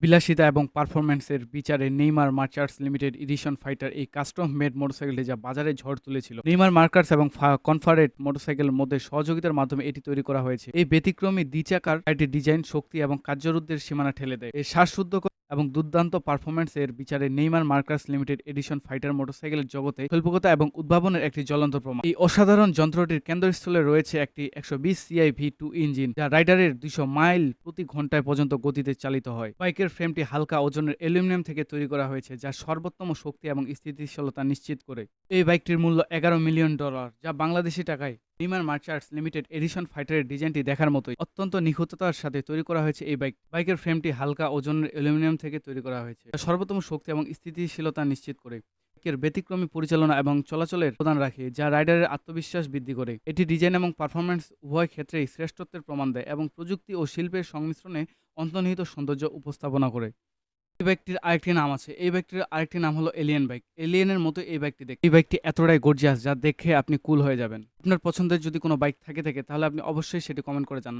বিলাসিতা এবং পারফরম্যান্সের বিচারে নেইমার মার্চার্স লিমিটেড এডিশন ফাইটার এই কাস্টম মেড মোটরসাইকেলটি যা বাজারে ঝড় তুলেছিল। নেইমার মার্কার্স এবং কনফারেট মোটরসাইকেলের মধ্যে সহযোগিতার মাধ্যমে এটি তৈরি করা হয়েছে। এই ব্যতিক্রমী দ্বিচাকার গাড়িটির ডিজাইন, শক্তি এবং কার্যরুদ্ধের সীমানা ঠেলে দেয়। এই শ্বাসরুদ্ধ এবং দুর্দান্ত পারফরম্যান্সের বিচারে Neymar markers limited edition fighter মোটরসাইকেলের জগতে শিল্পকতা এবং উদ্ভাবনের একটি জ্বলন্ত প্রমাণ। এই অসাধারণ যন্ত্রটির কেন্দ্রস্থলে রয়েছে একটি 120 সিআই ভি2 ইঞ্জিন, যা রাইডারের 200 মাইল প্রতি ঘন্টায় পর্যন্ত গতিতে চালিত হয়। বাইকের ফ্রেমটি হালকা ওজনের অ্যালুমিনিয়াম থেকে তৈরি করা হয়েছে, যা সর্বোত্তম শক্তি এবং স্থিতিশীলতা নিশ্চিত করে। এই বাইকটির মূল্য $11 মিলিয়ন, যা বাংলাদেশি টাকায় নেইমার মার্চার্স লিমিটেড এডিশন ফাইটারের ডিজাইনটি দেখার মতোই। অত্যন্ত নিখুঁততার সাথে তৈরি করা হয়েছে এই বাইকের ফ্রেমটি হালকা ওজনের অ্যালুমিনিয়াম থেকে তৈরি করা হয়েছে, যা সর্বোত্তম শক্তি এবং স্থিতিশীলতা নিশ্চিত করে। বাইকের ব্যতিক্রমী পরিচালনা এবং চলাচলের প্রদান রাখে, যা রাইডারের আত্মবিশ্বাস বৃদ্ধি করে। এটি ডিজাইন এবং পারফরম্যান্স উভয় ক্ষেত্রেই শ্রেষ্ঠত্বের প্রমাণ দেয় এবং প্রযুক্তি ও শিল্পের সংমিশ্রণে অন্তর্নিহিত সৌন্দর্য উপস্থাপনা করে। এই বাইকটির আরেকটি নাম আছে। এই বাইকটির আরেকটি নাম হলো এলিয়েন বাইক। এলিয়েনের মতো এই বাইকটি দেখতে। এই বাইকটি এতটাই গর্জিয়াস যা দেখে আপনি কুল হয়ে যাবেন। আপনার পছন্দের যদি কোনো বাইক থাকে তাহলে আপনি অবশ্যই সেটি কমেন্ট করে জানান।